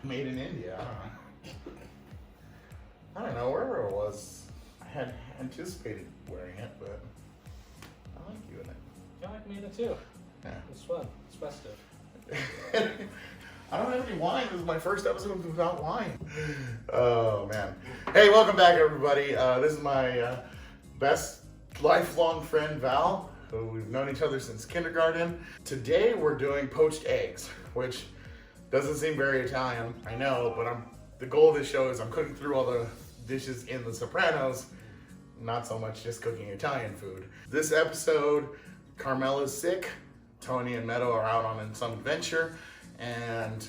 Made in India. I don't know wherever it was. I had anticipated wearing it, but I like you in it. I like Meadow too. Yeah. It's fun. It's festive. I don't have any wine. This is my first episode without wine. Oh, man. Hey, welcome back, everybody. This is my best lifelong friend, Val, who we've known each other since kindergarten. Today, we're doing poached eggs, which doesn't seem very Italian, I know, but the goal of this show is I'm cooking through all the dishes in the Sopranos, not so much just cooking Italian food. This episode, Carmela's sick, Tony and Meadow are out on some adventure, and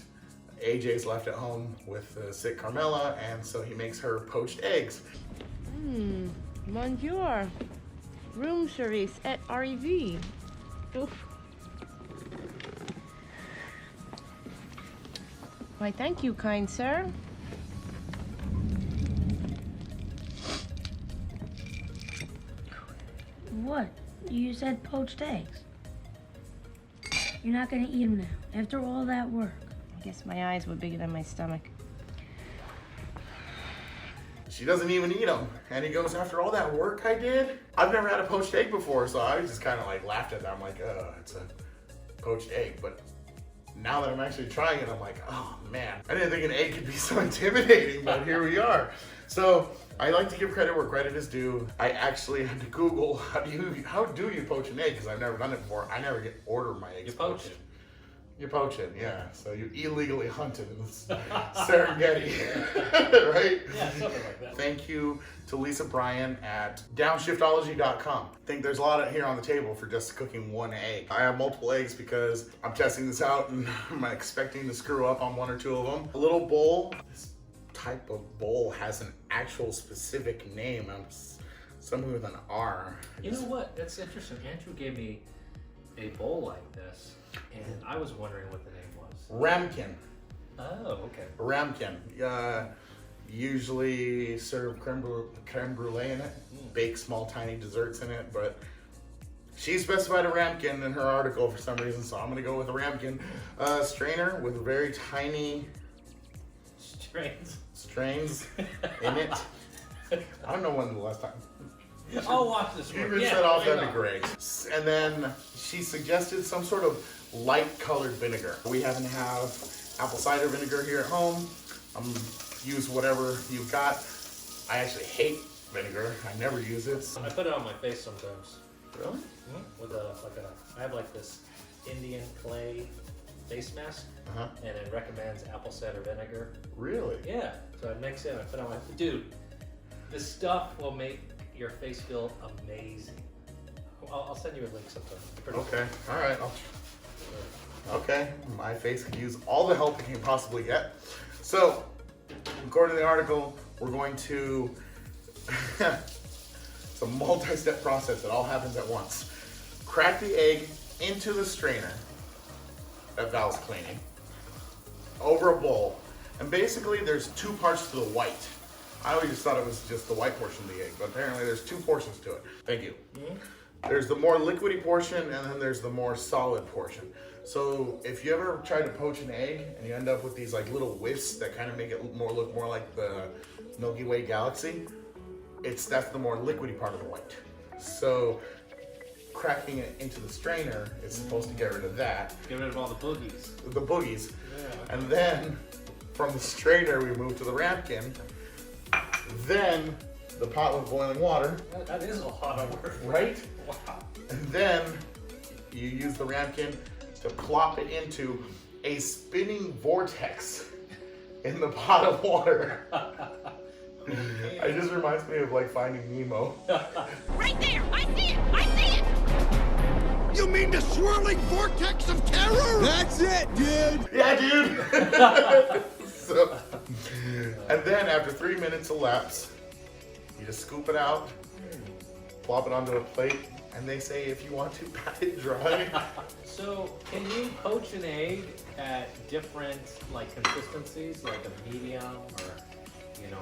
AJ's left at home with the sick Carmela, and so he makes her poached eggs. Bonjour. Room service at REV. Oof. Why, thank you, kind sir. What? You said poached eggs. You're not gonna eat them now, after all that work. I guess my eyes were bigger than my stomach. She doesn't even eat them, and he goes, after all that work I did? I've never had a poached egg before, so I just kind of like laughed at that. I'm like, it's a poached egg, but now that I'm actually trying it, I'm like, oh man, I didn't think an egg could be so intimidating, but here we are. So I like to give credit where credit is due. I actually had to Google how do you poach an egg, because I've never done it before. I never order my eggs poach poached. You poach it, yeah. So you illegally hunted in the Serengeti, right? Yeah, something like that. Thank you to Lisa Bryan at downshiftology.com. I think there's a lot here on the table for just cooking one egg. I have multiple eggs because I'm testing this out and I'm expecting to screw up on one or two of them. A little bowl. This type of bowl has an actual specific name. Something with an R. You know what? That's interesting. Andrew gave me a bowl like this, and I was wondering what the name was. Ramekin. Oh, okay. Ramekin. Usually serve creme brulee in it, bake small tiny desserts in it, but she specified a ramekin in her article for some reason, so I'm gonna go with a ramekin. Strainer with very tiny strains in it. I don't know when the last time. I'll watch this If you one. rinse Yeah, that off, why that'd be not? great. And then she suggested some sort of light colored vinegar. We happen to have apple cider vinegar here at home. Use whatever you've got. I actually hate vinegar. I never use it. I put it on my face sometimes. Really? With I have like this Indian clay face mask, and it recommends apple cider vinegar. Really? Yeah, so I mix it, I put it on my, dude, this stuff will make your face feel amazing. I'll send you a link sometime. Pretty Okay. All right. Okay. My face could use all the help it can possibly get. So, according to the article, we're going to. It's a multi-step process. It all happens at once. Crack the egg into the strainer that Val's cleaning over a bowl, and basically there's two parts to the white. I always thought it was just the white portion of the egg, but apparently there's two portions to it. Thank you. There's the more liquidy portion, and then there's the more solid portion. So if you ever try to poach an egg and you end up with these like little wisps that kind of make it look more like the Milky Way galaxy, that's the more liquidy part of the white. So cracking it into the strainer is supposed to get rid of that. Get rid of all the boogies. The boogies. Yeah. And then from the strainer we move to the ramekin. Then the pot with boiling water. That is a lot of work. Right? Wow. And then you use the ramekin to plop it into a spinning vortex in the pot of water. It just reminds me of like Finding Nemo. Right there! I see it! I see it! You mean the swirling vortex of terror? That's it, dude! Yeah, dude! And then after 3 minutes elapse, you just scoop it out, plop it onto a plate, and they say if you want to pat it dry. So, can you poach an egg at different like consistencies, like a medium or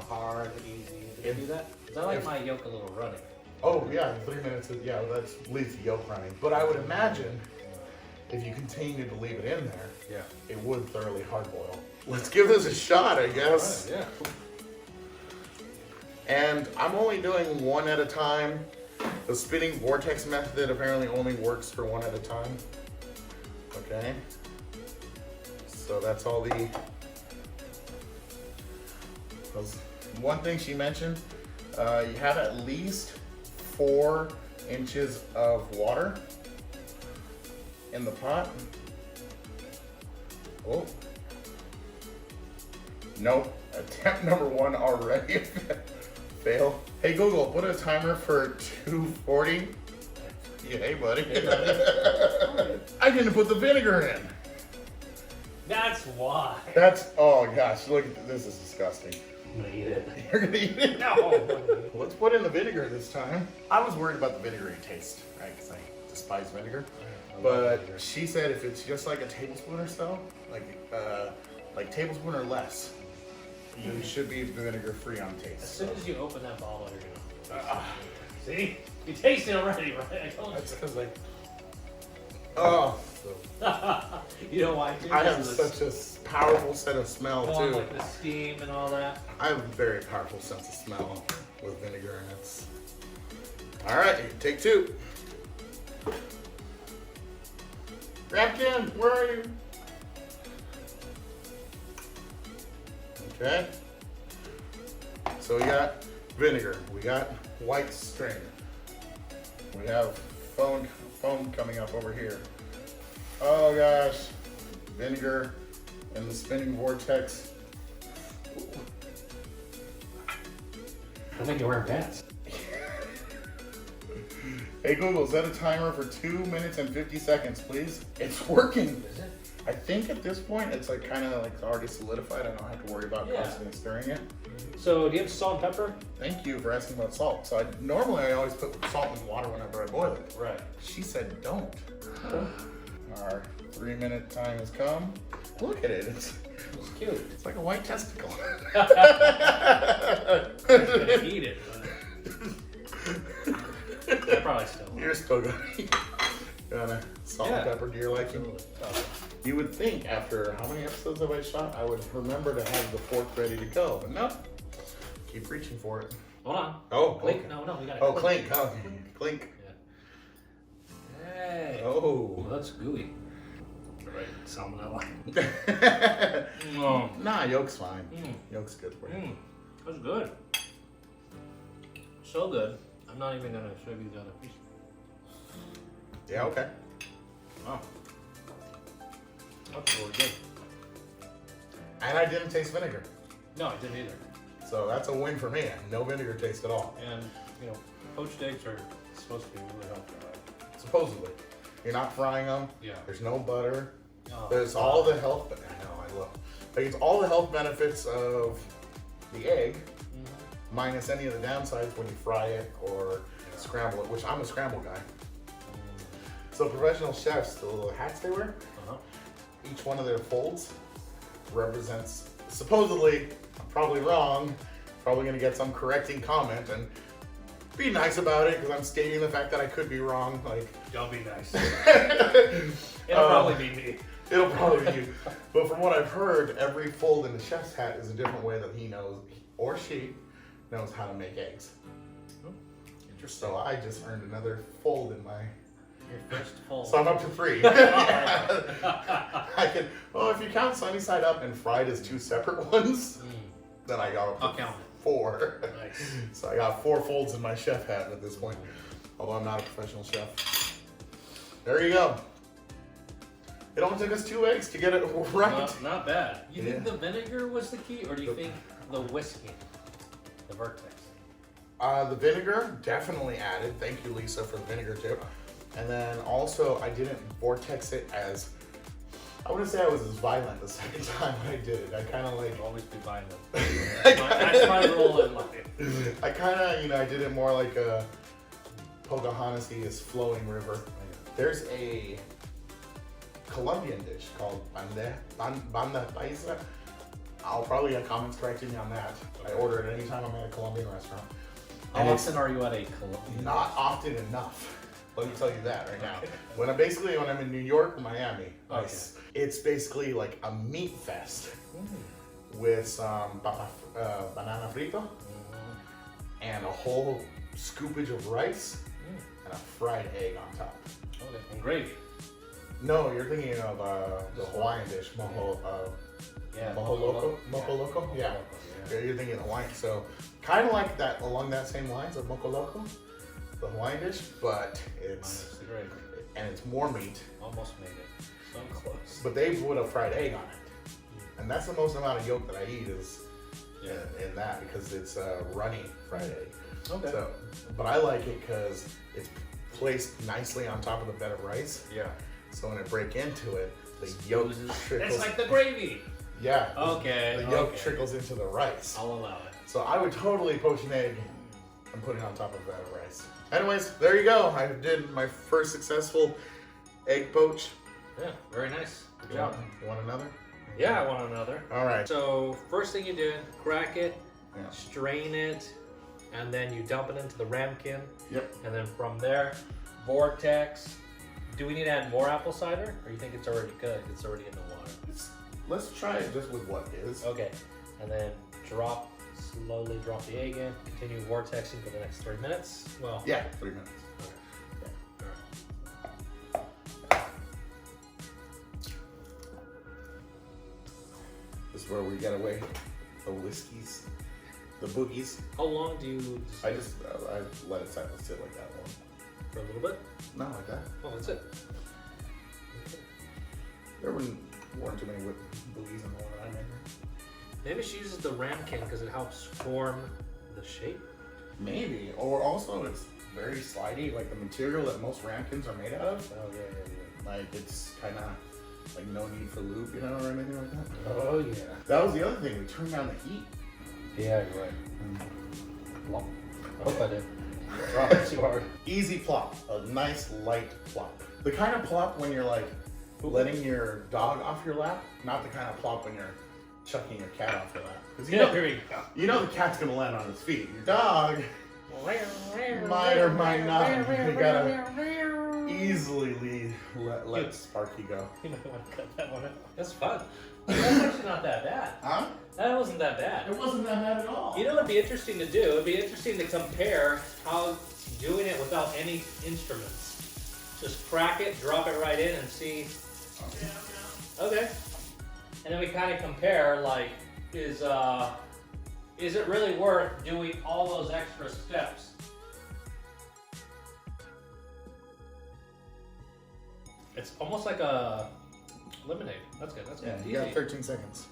hard, easy? Can you do that? Because I like my yolk a little runny. Oh yeah, 3 minutes. Yeah, that leaves the yolk running. But I would imagine if you continue to leave it in there, Yeah. it would thoroughly hard boil. let's give this a shot, I guess. Yeah. And I'm only doing one at a time. The spinning vortex method apparently only works for one at a time. Okay. So that's all the... One thing she mentioned, you have at least 4 inches of water in the pot. Oh. Nope. Attempt number 1 already. Fail. Hey Google, put a timer for 2:40. Yeah, hey buddy. I didn't put the vinegar in. That's why. That's, oh gosh, look at this, is disgusting. I'm gonna eat it. You're gonna eat it? No. Let's put in the vinegar this time. I was worried about the vinegary taste, right? Because I despise vinegar. But she said if it's just like a tablespoon or so, like tablespoon or less, you should be vinegar free on taste. As soon as you open that bottle, you're gonna. See? You taste it already, right? I told you. That's because oh, You know why? Too? I have This is such a powerful sense of smell one, too. like the steam and all that. I have a very powerful sense of smell with vinegar, and it's all right. Take 2. Rapkin, where are you? Okay. So we got vinegar. We got white string. We have foam coming up over here. Oh gosh. Vinegar and the spinning vortex. I think you're wearing pants. Hey Google, set a timer for 2 minutes and 50 seconds, please. It's working. Is it? I think at this point it's like kind of like already solidified. I don't have to worry about constantly stirring it. So do you have salt and pepper? Thank you for asking about salt. So normally I always put salt in water whenever I boil it. Right. She said don't. Our 3-minute time has come. Look at it. It's cute. It's like a white testicle. I'm gonna eat it, but I probably still will. You're still gonna salt and pepper to your liking. You would think after how many episodes have I shot, I would remember to have the fork ready to go, but no. Keep reaching for it. Hold on. Oh, Clink. okay. No, we got it. Oh, clink. Oh, clink. Yeah. Hey. Oh. That's gooey. Right. Salmonella. Nah, yolk's fine. Yolk's good for you. That's good. So good. I'm not even gonna show you the other piece. Yeah, okay. Wow. That's really good. And I didn't taste vinegar. No, I didn't either. So that's a win for me. No vinegar taste at all. And, you know, poached eggs are supposed to be really healthy, right? Supposedly. You're not frying them. Yeah. There's no butter. Oh, There's all the health, but I know, I love. Like it's all the health benefits of the egg, minus any of the downsides when you fry it or scramble it, which I'm a scramble guy. So professional chefs, the little hats they wear, each one of their folds represents, supposedly, I'm probably wrong, probably gonna get some correcting comment, and be nice about it because I'm stating the fact that I could be wrong. Like, don't be nice. It'll probably be me. It'll probably be you. But from what I've heard, every fold in the chef's hat is a different way that he knows, or she knows how to make eggs. Interesting. So I just earned another fold in my... Your first fold. So I'm up to 3. I can, well, if you count sunny side up and fried as 2 separate ones, then I got I'll count it. 4. Nice. So I got 4 folds in my chef hat at this point, although I'm not a professional chef. There you go. It only took us 2 eggs to get it right. Not bad. You think the vinegar was the key, or do you think the whiskey, the vertex? The vinegar definitely added. Thank you, Lisa, for the vinegar tip. And then also, I didn't vortex it as, I wouldn't say I was as violent the second time I did it. I kind of like... Always be violent. That's my rule in life. I kind of, I did it more like a Pocahontas' flowing river. There's a Colombian dish called banda paisa. I'll probably get comments correcting me on that. I order it anytime I'm at a Colombian restaurant. How often are you at a Colombian? Not often enough. Let me tell you that right now. When I'm in New York, Miami, it's basically like a meat fest with some banana frito and a whole scoopage of rice and a fried egg on top. Okay. And gravy. No, you're thinking of the Hawaiian dish, moho loco. Yeah. You're thinking Hawaiian. So kind of like that, along that same lines of moho loco, the Hawaiian dish, but it's more meat. Almost made it. So close. But they put a fried egg on it, and that's the most amount of yolk that I eat is in that because it's a runny fried egg. Okay. So, but I like it because it's placed nicely on top of the bed of rice. Yeah. So when I break into it, the yolk trickles. It's like the gravy. Yeah. Okay. The yolk trickles into the rice. I'll allow it. So I would totally poach an egg and put it on top of that of rice. Anyways, there you go. I did my first successful egg poach. Yeah, very nice. Good job. You want another? Yeah, I want another. All right. So first thing you do, crack it, strain it, and then you dump it into the ramekin. Yep. And then from there, vortex. Do we need to add more apple cider, or you think it's already good? It's already in the water. Let's try it just with what is. Okay. And then slowly drop the egg in. Continue vortexing for the next 3 minutes. Well. Yeah, 3 minutes. This is where we get away the whiskeys, the boogies. How long do you? I let it sit like that one. For a little bit. Not like that. Oh, that's it. Okay. There weren't too many boogies in the one that I made. Maybe she uses the ramekin because it helps form the shape. Maybe, or also it's very slidey, like the material that most ramekins are made out of. Oh yeah. Like it's kind of like no need for lube, you know, or anything like that. Oh yeah. That was the other thing. We turned down the heat. Yeah, you're right. I hope I did. Drop it too hard. Easy plop, a nice light plop. The kind of plop when you're like letting your dog off your lap, not the kind of plop when you're chucking your cat off your lap. Because you know the cat's gonna land on its feet. Your dog might or might not. You gotta easily let Sparky go. You might want to cut that one out. That's fun. That's actually not that bad. Huh? That wasn't that bad. It wasn't that bad at all. You know what'd be interesting to do? It'd be interesting to compare how doing it without any instruments. Just crack it, drop it right in, and see. Okay. And then we kind of compare, like, is it really worth doing all those extra steps? It's almost like a lemonade. That's good. That's good. Yeah, you got 13 seconds.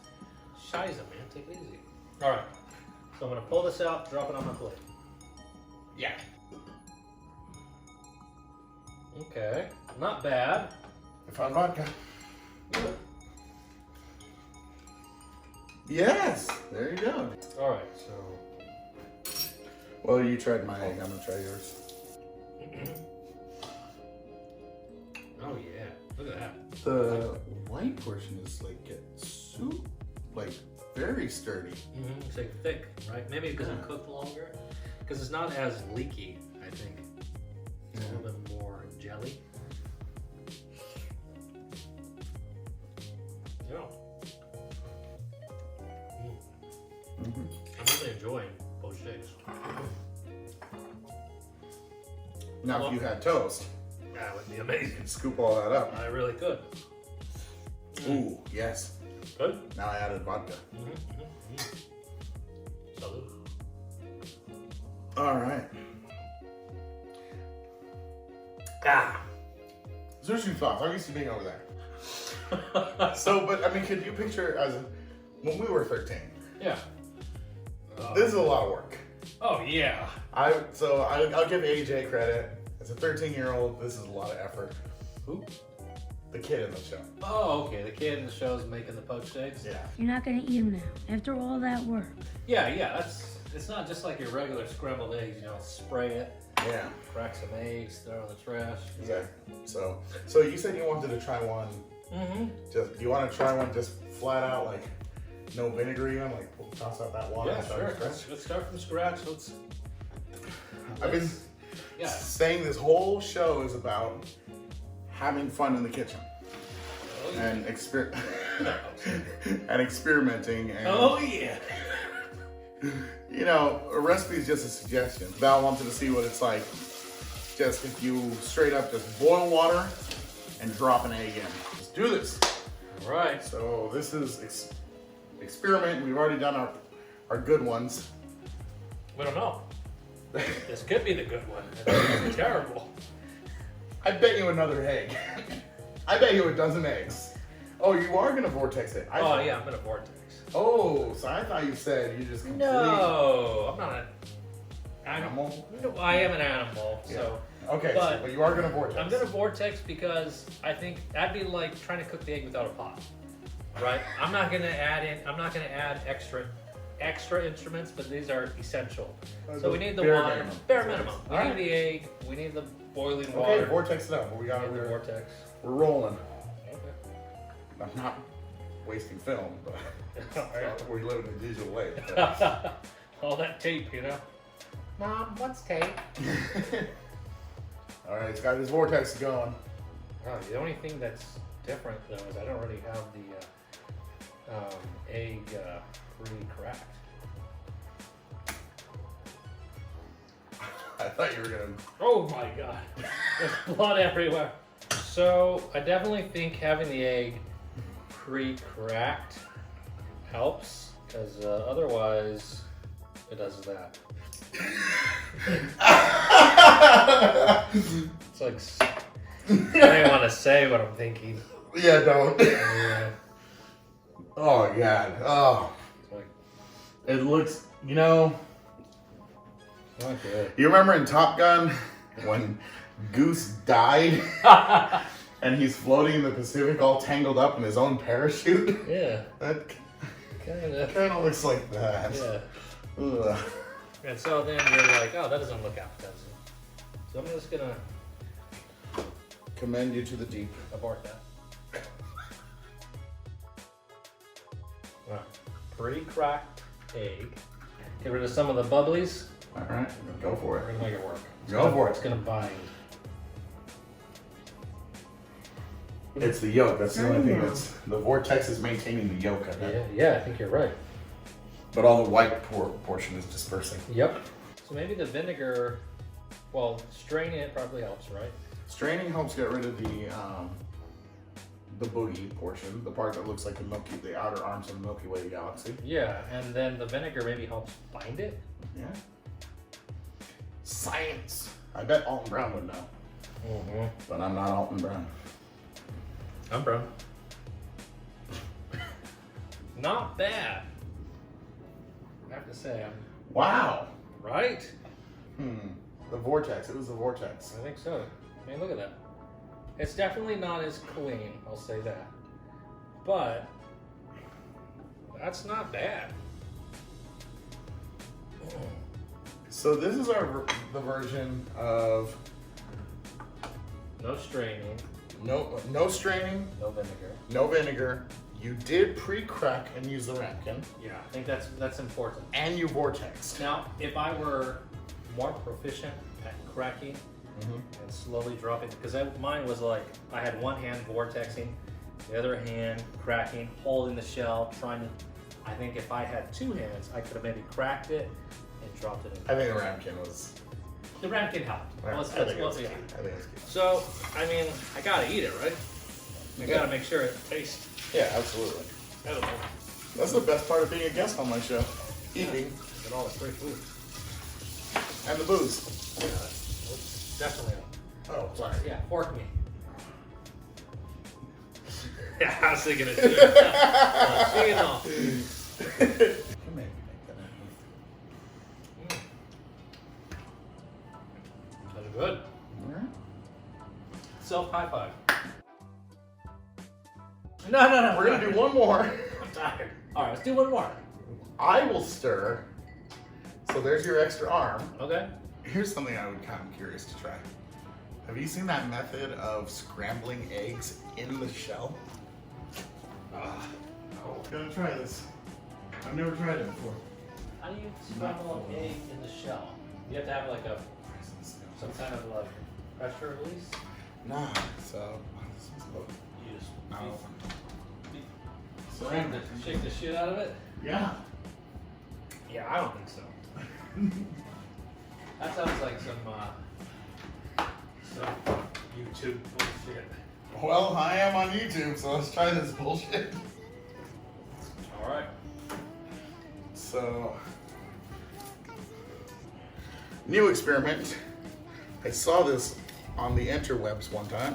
Shiza, man. Take it easy. All right. So I'm gonna pull this out, drop it on my plate. Yeah. Okay. Not bad. I found vodka. Yes. There you go. All right. So. Well, you tried my egg. I'm gonna try yours. Oh yeah. Look at that. The white portion is like soup, like very sturdy. It's like thick, right? Maybe because it cooked longer. Because it's not as leaky, I think. It's a little bit more jelly. Yeah. I'm really enjoying poached eggs. Now, if you had toast, that would be amazing. scoop all that up. I really could. Ooh, yes. Good. Now I added vodka. Salud. All right. Sushi thoughts. I'm used to being over there. So, but I mean, could you picture when we were 13? Yeah. This is a lot of work. Oh yeah. I'll give AJ credit. As a 13-year-old, this is a lot of effort. Who? The kid in the show. Oh, okay. The kid in the show's making the poached eggs. Yeah. You're not gonna eat them now, after all that work. Yeah. It's not just like your regular scrambled eggs. You know, spray it, Yeah. crack some eggs, throw in the trash. Exactly. So you said you wanted to try one. Mm-hmm. You want to try one just flat out, like no vinegar even, like toss out that water. Yeah, and start sure. from scratch? Let's start from scratch. Yeah. saying this whole show is about having fun in the kitchen Oh, yeah. and and experimenting. And, Oh, yeah. you know, a recipe is just a suggestion. Val wanted to see what it's like. Just if you straight up just boil water and drop an egg in. Let's do this. All right. So this is experiment. We've already done our good ones. We don't know. This could be the good one. It's terrible. I bet you another egg. I bet you a dozen eggs. Oh, you are gonna vortex it. Oh, yeah, I'm gonna vortex. Oh, so I thought you said you just completely No, I'm not an animal. No, I am an animal, so. Okay, but you are gonna vortex. I'm gonna vortex because I think that'd be like trying to cook the egg without a pot, right? I'm not gonna add extra instruments, but these are essential. So we need the bare water, minimum. bare minimum. We Alright. need the egg, we need the boiling Okay, water. vortex it up. We We got need the we're vortex. rolling. Okay. I'm not wasting film, but Alright. we live in a digital age. but- All that tape, you know. Mom, what's tape? All right, it's got his vortex going. Oh, the only thing that's different though is I don't really have the egg pre-cracked. I thought you were gonna. Oh my god, there's blood everywhere. So I definitely think having the egg pre-cracked helps, because otherwise it does that. It's like, I don't even want to say what I'm thinking. Yeah, don't. Yeah, Oh god. Oh, it's like, it looks. You know. not good. You remember in Top Gun when Goose died and he's floating in the Pacific all tangled up in his own parachute? Yeah, That kinda. kind of looks like that. Yeah. Ugh. And so then you're like, oh, that doesn't look appetizing. So I'm just gonna Commend you to the deep. abort that. Right. Pre-cracked egg. Get rid of some of the bubblies. All right, go for We're it. gonna make it work. Go for It's it. gonna bind. It's the yolk. That's the only thing that's the vortex is maintaining the yolk. I bet. Yeah, I think you're right. But all the white portion is dispersing. Yep. So maybe the vinegar, well, straining it probably helps, right? Straining helps get rid of the boogie portion, the part that looks like the outer arms of the Milky Way galaxy. Yeah, and then the vinegar maybe helps bind it. Yeah. Science. I bet Alton Brown would know, Mm-hmm. but I'm not Alton Brown. I'm brown. Not bad. I have to say, Wow. right? The vortex. It was the vortex. I think so. I mean, look at that. It's definitely not as clean, I'll say that. But that's not bad. So this is the version of No straining, no straining, no vinegar. no vinegar. You did pre-crack and use the ramekin, Yeah, I think that's important. and you vortexed. Now, if I were more proficient at cracking and slowly dropping, because mine was like, I had one hand vortexing, the other hand cracking, holding the shell, trying to, I think if I had two hands, I could have maybe cracked it and dropped it in. I think the ramekin was. The ramekin helped. I Let's, think it was yeah. key. I think it's key. So, I mean, I gotta eat it, right? I gotta make sure it tastes Yeah, absolutely. edible. That's the best part of being a guest on my show. Eating Get all the great food. and the booze. Yeah, it's definitely. Oh, sorry. Yeah, fork me. Yeah, I was thinking it too. See it all. You made me make that happen. That's good. Alright. Self high five. No. We're gonna do one more. I'm tired. All right, let's do one more. I will stir. So there's your extra arm. Okay. Here's something I would kind of curious to try. Have you seen that method of scrambling eggs in the shell? I'm gonna try this. I've never tried it before. How do you scramble an egg in the shell? You have to have like a. Some kind of like pressure release? Nah, so this is what You just no. shake the shit out of it? Yeah. Yeah, I don't think so. That sounds like some YouTube bullshit. Well, I am on YouTube, so let's try this bullshit. All right. So, new experiment. I saw this on the interwebs one time,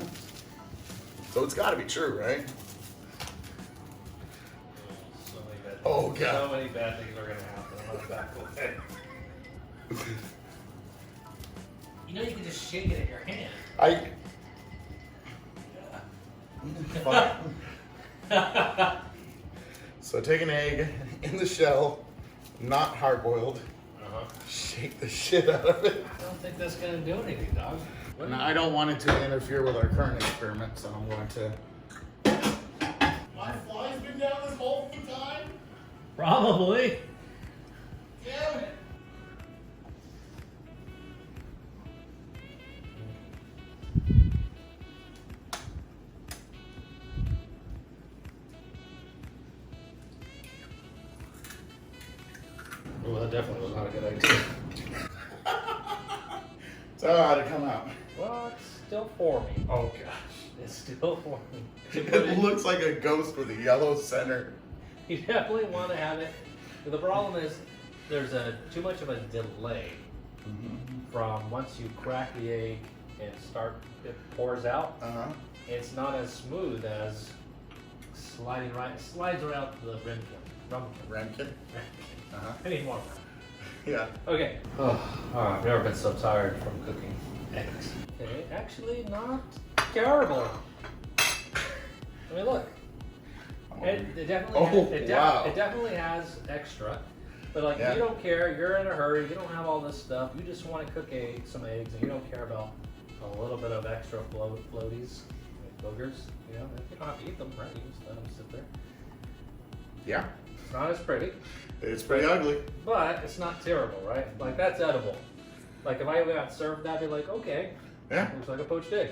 so it's got to be true, right? So many bad things. Oh, God. So many bad things are gonna happen. I'm gonna back away. You know you can just shake it in your hand. Fine. So take an egg in the shell, not hard-boiled. Shake the shit out of it. I don't think that's gonna do anything, dog. And I don't want it to interfere with our current experiment, so I'm going to. My fly's been down this whole time? Probably. Damn it. Oh, that definitely was not a good idea. So how'd it come out? Well, it's still forming. Oh gosh. It's still forming. It looks like a ghost with a yellow center. You definitely want to have it. The problem is there's too much of a delay from once you crack the egg and it pours out. It's not as smooth as slides around the Rankin? I need more. Yeah. Okay. I've never been so tired from cooking eggs. Okay, actually not terrible. I mean, look. It definitely has extra. But like, if you don't care, you're in a hurry, you don't have all this stuff, you just want to cook some eggs, and you don't care about a little bit of extra floaties, like boogers, you know, you don't have to eat them, right? You just let them sit there. Yeah. It's not as pretty. It's pretty ugly. But it's not terrible, right? Like, that's edible. Like, if I got served that, I'd be like, okay. Yeah. Looks like a poached egg.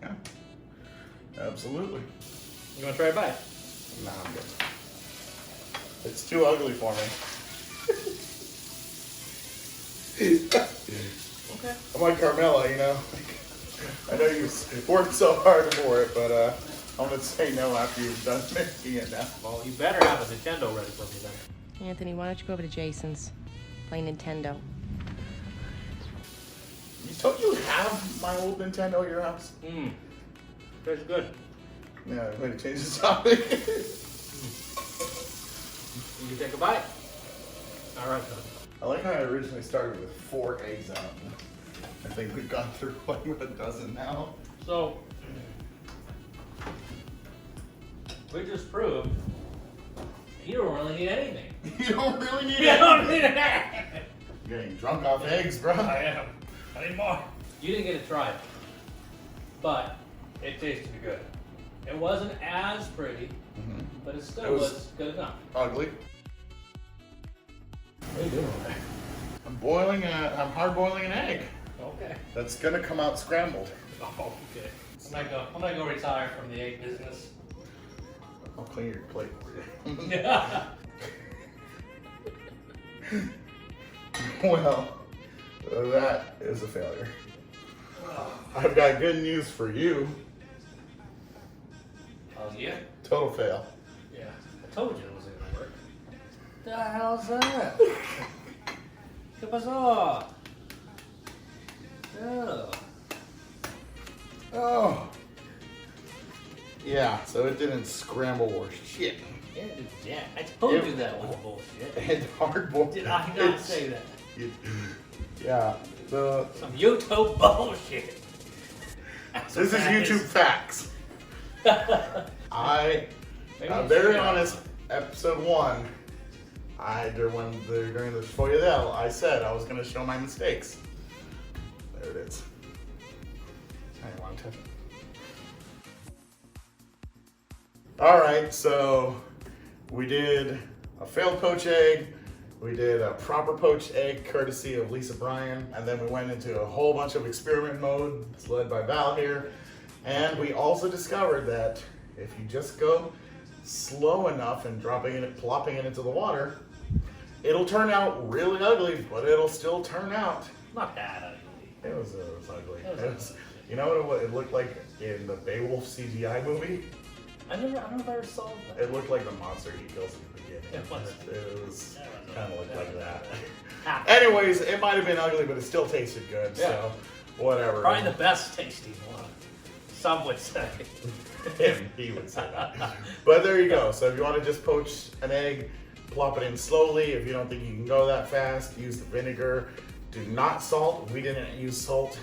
Yeah. Absolutely. You want to try it back? Nah, I'm good. It's too ugly for me. Okay. I'm like Carmela, you know. I know you worked so hard for it, but I'm gonna say no after you've done making it now. Well, you better have a Nintendo ready for me then. Anthony, why don't you go over to Jason's? Play Nintendo. Don't you have my old Nintendo at your house? Tastes good. Yeah, way to change the topic. You can take a bite. All right, then. I like how I originally started with 4 eggs out. I think we've gone through like a dozen now. So, we just proved you don't really need anything. You don't really need You it. don't need it. You're getting drunk off eggs, bro. I am. I need more. You didn't get to try it, but it tasted good. It wasn't as pretty, but it still was good enough. Ugly. What are you doing? I'm hard boiling an egg. Okay. That's gonna come out scrambled. Oh, okay. I'm gonna go retire from the egg business. I'll clean your plate. Well, that is a failure. I've got good news for you. Oh yeah? Total fail. Yeah. I told you it wasn't gonna work. The hell's that? ¿Qué pasó? Oh. Oh. Yeah, so it didn't scramble or shit. Yeah, I told you that was bullshit. And hard boiled. Did I not say that? Yeah. Some YouTube bullshit. This is YouTube facts. I'm very honest. Episode 1, during the Foyadel, I said I was going to show my mistakes. There it is. I didn't want to touch it. All right, so we did a failed poached egg, We did a proper poached egg courtesy of Lisa Bryan, and then we went into a whole bunch of experiment mode. It's led by Val here. And we also discovered that if you just go slow enough and plopping it into the water, it'll turn out really ugly, but it'll still turn out. Not that ugly. It was ugly. You know what it looked like in the Beowulf CGI movie? I don't know if I ever saw that. It looked like the monster he kills in the beginning. It was. It was kind of looked like that. Ah. Anyways, it might have been ugly, but it still tasted good. Yeah. So whatever. Probably the best tasting one. Some would say. He would say that. But there you go. So if you want to just poach an egg, plop it in slowly. If you don't think you can go that fast, use the vinegar. Do not salt. We didn't use salt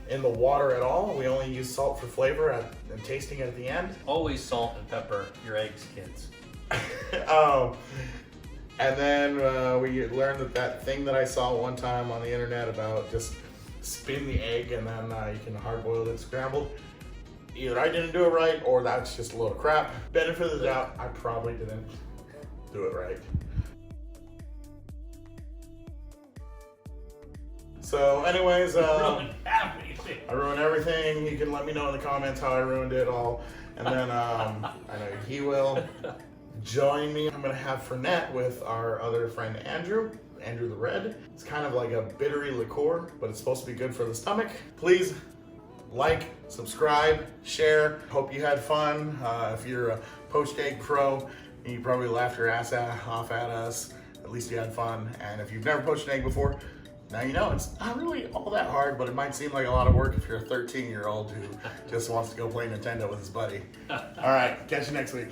in the water at all. We only use salt for flavor and tasting it at the end. Always salt and pepper your eggs, kids. And then we learned that thing that I saw one time on the internet about just spin the egg and then you can hard boil it scrambled. Either I didn't do it right or that's just a load of crap. Benefit of the doubt, I probably didn't do it right. So anyways, I ruined everything. You can let me know in the comments how I ruined it all. And then I know he will join me. I'm gonna have Fernet with our other friend Andrew the Red. It's kind of like a bittery liqueur, but it's supposed to be good for the stomach. Please like, subscribe, share. Hope you had fun. If you're a poached egg pro, you probably laughed your ass off at us. At least you had fun. And if you've never poached an egg before, now you know it's not really all that hard, but it might seem like a lot of work if you're a 13-year-old who just wants to go play Nintendo with his buddy. All right, catch you next week.